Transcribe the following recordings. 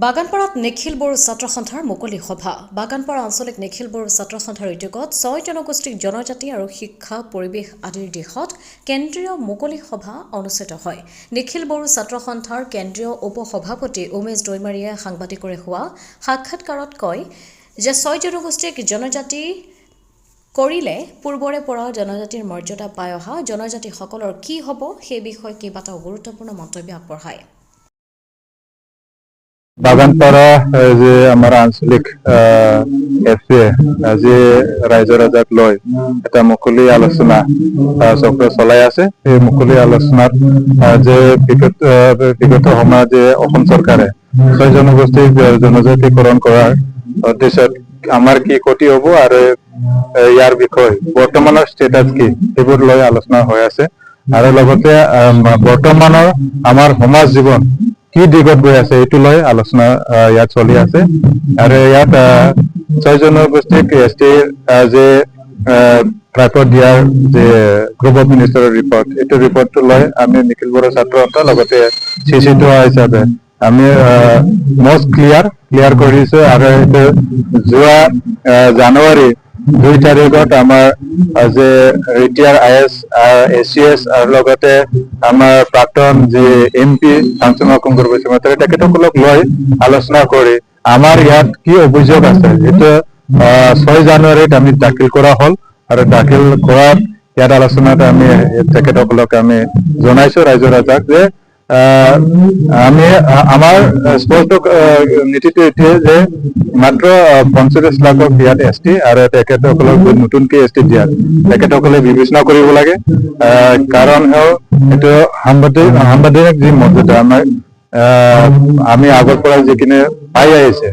বাগানপাৰাত নিখিল বড়ো ছাত্ৰ সন্থাৰ মুকলি সভা বাগানপাৰা আঞ্চলিক নিখিল বড়ো ছাত্ৰ সন্থাৰ উদ্যোগত 6 জনগোষ্ঠীৰ জনজাতি আৰু শিক্ষা পৰিৱেশ আদিৰ দিশত কেন্দ্ৰীয় মুকলি সভা অনুষ্ঠিত হয়। নিখিল বড়ো ছাত্ৰ সন্থাৰ কেন্দ্ৰীয় উপসভাপতি উমেশ দৈমাৰীয়ে সাংবাদিকৰে হোৱা সাক্ষাৎকাৰত কয় যে 6 জনগোষ্ঠীক জনজাতি কৰিলে পূৰ্বৰে পৰা জনজাতিৰ মৰ্যাদা পাই অহা জনজাতিসকলৰ কি হ'ব সেই বিষয়ে কেইবাটাও গুৰুত্বপূৰ্ণ মন্তব্য আগবঢ়ায়। বাগানপাৰা যে আমাৰ আঞ্চলিক এফএ আজি ৰাইজৰ ৰাজাক লৈ এটা মুকলি আলোচনা চক্ৰ চলাই আছে। এই মুকলি আলোচনাত যে বিগত সময়ত যে অসম চৰকাৰে 6 জনগোষ্ঠীক জনজাতিকৰণ কৰাৰ উদ্দেশ্যত আমাৰ কি ক্ষতি হ'ব আৰু ইয়াৰ বিষয়ে বৰ্তমানৰ ষ্টেটাছ কি সেইবোৰ লৈ আলোচনা হৈ আছে আৰু লগতে বৰ্তমানৰ আমাৰ সমাজ জীৱন কি দিগত গৈ আছে এইটো লৈ আলোচনা ইয়াত চলি আছে আৰু ইয়াত 6 জনগোষ্ঠীক এছটি যে প্ৰাপ্ত দিয়াৰ যে গ্ৰুপ অফ মিনিষ্টাৰৰ ৰিপৰ্ট এইটো ৰিপৰ্টটো লৈ আমি নিখিল বড়ো ছাত্ৰ সন্থা লগতে চিচিটো হিচাপে আমি মষ্ট ক্লিয়াৰ কৰিছো আৰু এইটো যোৱা জানুৱাৰী 2 তাৰিখত আমাৰ যে ৰিটায়াৰ আইএছ এচিএছ আৰু লগতে আমাৰ প্ৰাক্তন যে এমপি শান্তনু কুমাৰ বসুমতাৰী তেখেতসকলক লৈ আলোচনা কৰি আমাৰ ইয়াত কি অভিযোগ আছে এইটো 6 জানুৱাৰীত আমি দাখিল কৰা হ'ল আৰু দাখিল কৰাৰ ইয়াত আলোচনাত আমি তেখেতসকলক আমি জনাইছো ৰাইজৰ ৰাজাক যে আমি আমাৰ স্পষ্ট নীতিটো এইটোৱে যে মাত্ৰ 45 লাখৰ ইয়াত এছটি আৰু তেখেতসকলক নতুনকৈ এছটি দিয়াত তেখেতসকলে বিবেচনা কৰিব লাগে। কাৰণ হ'ল এইটো সাংবিধানিক যি মৰ্যাদা আমাৰ আমি আগৰ পৰা যিখিনি পাই আহিছে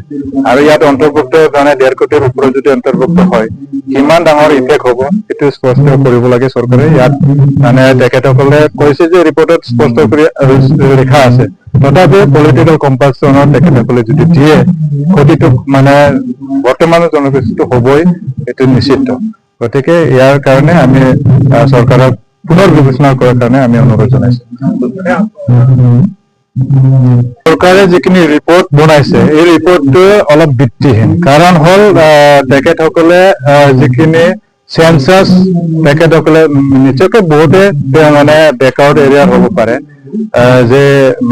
আৰু ইয়াত অন্তৰ্ভুক্ত মানে 1.5 কোটিৰ ওপৰত যদি অন্তৰ্ভুক্ত হয় কিমান ডাঙৰ ইফেক্ট হ'ব এইটো স্পষ্ট কৰিব লাগে চৰকাৰে। ইয়াত মানে তেখেতসকলে কৈছে যে ৰিপৰ্টত স্পষ্ট কৰি লিখা আছে, তথাপিও পলিটিকেল কম্পালচনত তেখেতসকলে যদি দিয়ে ক্ষতিটো মানে বৰ্তমানৰ জনগোষ্ঠীটো হ'বই এইটো নিশ্চিত। গতিকে ইয়াৰ কাৰণে আমি চৰকাৰক পুনৰ বিবেচনা কৰাৰ কাৰণে আমি অনুৰোধ জনাইছো। চৰকাৰে যিখিনি ৰিপৰ্ট বনাইছে এই ৰিপৰ্টটো অলপ ভিত্তিহীন, কাৰণ হ'ল তেখেতসকলে যিখিনি চেঞ্চাছ তেখেতসকলে নিশ্চয়কৈ বহুতে মানে বেকৱাৰ্ড এৰিয়াৰ হ'ব পাৰে, যে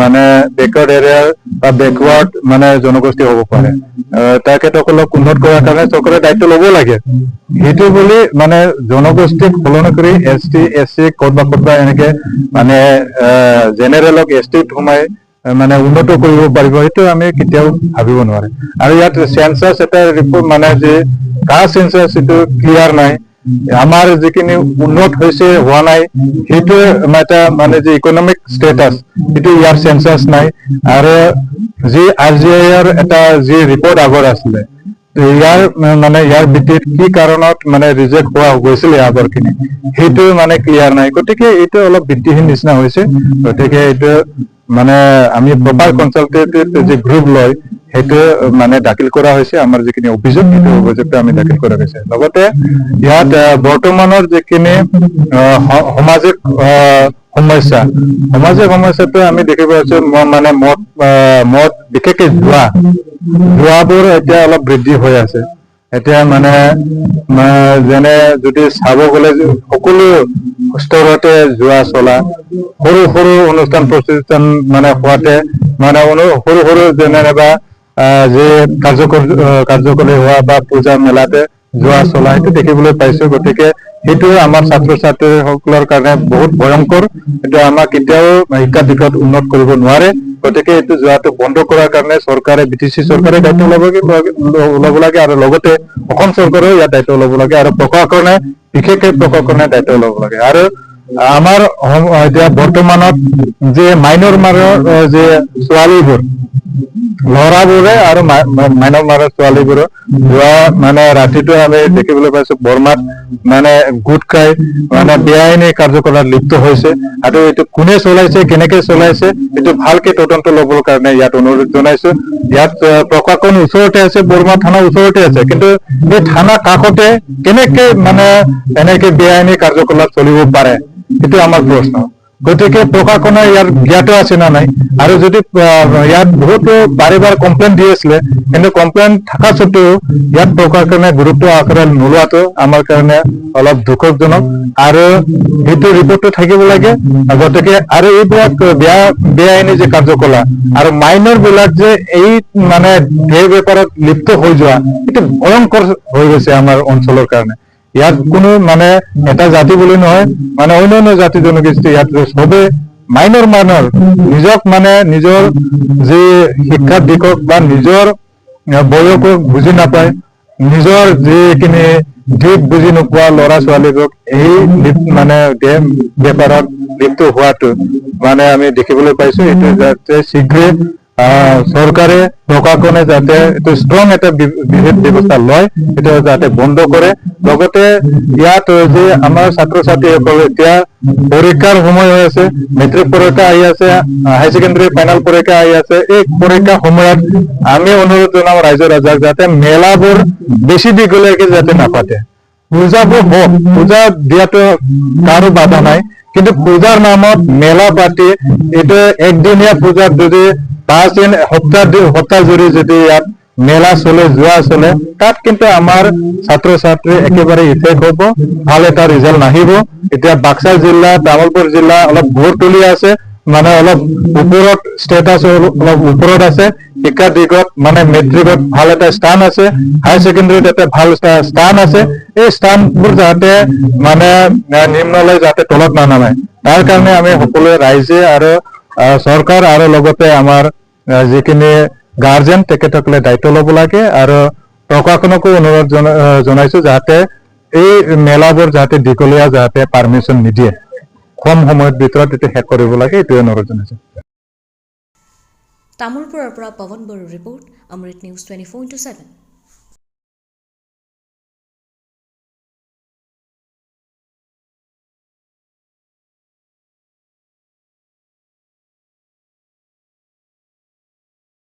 মানে বেকৱাৰ্ড এৰিয়াৰ বা বেকৱাৰ্ড মানে জনগোষ্ঠী হ'ব পাৰে, তেখেতসকলক উন্নত কৰাৰ কাৰণে চৰকাৰে দায়িত্ব ল'ব লাগে। সেইটো বুলি মানে জনগোষ্ঠীক সলনি কৰি এছটি এছচি ক'ৰবাত এনেকে মানে জেনেৰেলক এছটিত সোমাই মানে উন্নত কৰিব পাৰিব সেইটো আমি কেতিয়াও ভাবিব নোৱাৰে। আৰু ইয়াত চেঞ্চাছ এটা ৰিপৰ্ট মানে যে কাৰ চেঞ্চাছ এইটো ক্লিয়াৰ নাই, আমাৰ যিখিনি উন্নত হৈছে হোৱা নাই সেইটো এটা মানে যে ইকনমিক ষ্টেটাছ সেইটো ইয়াৰ চেঞ্চাছ নাই। আৰু যি RGIৰ এটা যি ৰিপৰ্ট আগৰ আছিলে ইয়াৰ মানে ইয়াৰ ভিত্তিত কি কাৰণত মানে ৰিজেক্ট হোৱা গৈছিলে আগৰখিনি সেইটো মানে ক্লিয়াৰ নাই। গতিকে এইটো অলপ ভিত্তিহীন নিচিনা হৈছে। গতিকে এইটো মানে আমি প্ৰপাৰ কনচালটেটিভ যি গ্ৰুপ লয় সেইটো মানে দাখিল কৰা হৈছে। আমাৰ যিখিনি অভিযোগ সেইটো অভিযোগটো আমি দাখিল কৰা হৈছে। লগতে ইয়াত বৰ্তমানৰ যিখিনি সামাজিক সমস্যাটো আমি দেখিব পাইছো মানে মদ বিশেষকৈ জুৱাবোৰ এতিয়া অলপ বৃদ্ধি হৈ আছে। এতিয়া মানে যেনে যদি চাব গ'লে সকলো স্তৰতে জুৱা চলা, সৰু অনুষ্ঠান প্ৰতিষ্ঠান মানে হোৱাতে মানে সৰু যেনেবা যে কাৰ্যকৰী হোৱা বা পূজা মেলাতে জুৱা চলা সেইটো দেখিবলৈ পাইছো। গতিকে সেইটো আমাৰ ছাত্ৰ ছাত্ৰীসকলৰ কাৰণে বহুত ভয়ংকৰ, এইটো আমাক কেতিয়াও শিক্ষা দিশত উন্নত কৰিব নোৱাৰে। গতিকে এইটো জুৱাটো বন্ধ কৰাৰ কাৰণে চৰকাৰে BTC চৰকাৰে দায়িত্ব ল'ব লাগে আৰু লগতে অসম চৰকাৰেও ইয়াত দায়িত্ব ল'ব লাগে আৰু প্ৰশাসনে বিশেষকৈ দায়িত্ব ল'ব লাগে। আৰু আমাৰ এতিয়া বৰ্তমানত যে মাইনৰ যে ছোৱালীবোৰ ল'ৰাবোৰে আৰু মাইনৰ ছোৱালীবোৰৰ যোৱা মানে ৰাতিটো আমি দেখিবলৈ পাইছো বৰমাত মানে গোট খাই মানে বেআইনী কাৰ্যকলাপ লিপ্ত হৈছে। আৰু এইটো কোনে চলাইছে কেনেকে চলাইছে এইটো ভালকে তদন্ত ল'বৰ কাৰণে ইয়াত অনুৰোধ জনাইছো। ইয়াত প্ৰশাসন ওচৰতে আছে, বৰমা থানা ওচৰতে আছে, কিন্তু এই থানা কাষতে কেনেকে মানে এনেকে বেআইনী কাৰ্যকলাপ চলিব পাৰে সেইটো আমাৰ প্ৰশ্ন। গতিকে প্ৰশাসনে ইয়াৰ জ্ঞাত আছে না নাই আৰু যদি ইয়াত বহুতো বাৰে বাৰে কমপ্লেইন দি আছিলে কিন্তু কমপ্লেইন থকা স্বত্বেও ইয়াত প্ৰশাসনে গুৰুত্ব আকাৰে নোলোৱাটো আমাৰ কাৰণে অলপ দুখজনক আৰু সেইটো ৰিপৰ্টটো থাকিব লাগে গতিকে আৰু এইবিলাক বেআইনী যে কাৰ্যকলাপ আৰু মাইনৰ বিলাক যে এই মানে এই বেপাৰত লিপ্ত হৈ যোৱা এইটো ভয়ংকৰ হৈ গৈছে আমাৰ অঞ্চলৰ কাৰণে ইয়াত কোনো মানে এটা জাতি বুলি নহয় মানে অন্যান্য জাতি জনগোষ্ঠী ইয়াত সবে মাইনৰ নিজক মানে নিজৰ যি শিক্ষাৰ দিশক বা নিজৰ বয়সক বুজি নাপায় নিজৰ যিখিনি দিশ বুজি নোপোৱা ল'ৰা ছোৱালীবোৰক এই মানে বেপাৰত লিপ্ত হোৱাটো মানে আমি দেখিবলৈ পাইছো এইটো যাতে শীঘ্ৰে চৰকাৰে প্ৰশাসনে যাতে এইটো ষ্ট্ৰং এটা বিহিত ব্যৱস্থা লয় এটা যাতে বন্ধ কৰে লগতে ইয়াত যে আমাৰ ছাত্ৰ ছাত্ৰীসকল এতিয়া পৰীক্ষাৰ সময় হৈ আছে মেট্ৰিক পৰীক্ষা আহি আছে হাই ছেকেণ্ডাৰী ফাইনেল পৰীক্ষা আহি আছে এই পৰীক্ষাৰ সময়ত আমি অনুৰোধ জনাম ৰাইজৰ ৰাজাক যাতে মেলাবোৰ বেছি দীঘলীয়াকে যাতে নাপাতে পূজাবোৰ হওক পূজা দিয়াটো কাৰো বাধা নাই কিন্তু পূজাৰ নামত মেলা পাতি এইটো একদিনীয়া পূজাত যদি 5 দিন সপ্তাহ জুৰি যদি ইয়াত মেলা চলে যোৱা চলে তাত কিন্তু আমাৰ ছাত্ৰ ছাত্ৰী একেবাৰে ইফেক্ট হ'ব ভাল এটা ৰিজাল্ট নাহিব এতিয়া বাক্সা জিলা তামুলপুৰ জিলা অলপ ঘূৰ তুলি আছে মানে অলপ ওপৰত ষ্টেটাছ অলপ ওপৰত আছে শিক্ষাৰ দিশত মানে মেট্ৰিকত ভাল এটা স্থান আছে হাই ছেকেণ্ডাৰীত এটা ভাল স্থান আছে এই স্থানবোৰ যাতে মানে নিম্নলৈ যাতে তলত নানামে তাৰ কাৰণে আমি সকলোৱে ৰাইজে আৰু চৰকাৰ আৰু লগতে আমাৰ যিখিনি গাৰ্জেন তেখেতসকলে দায়িত্ব ল'ব লাগে আৰু প্ৰশাসনকো অনুৰোধ জনাইছো যাতে এই মেলাবোৰ যাতে দীঘলীয়া যাতে পাৰ্মিশ্যন নিদিয়ে কম সময়ৰ ভিতৰত এইটো শেষ কৰিব লাগে এইটোৱে অনুৰোধ জনাইছো তামোলপুৰৰ পৰা পৱন বড়োৰ ৰিপৰ্ট অমৃত নিউজ 24/7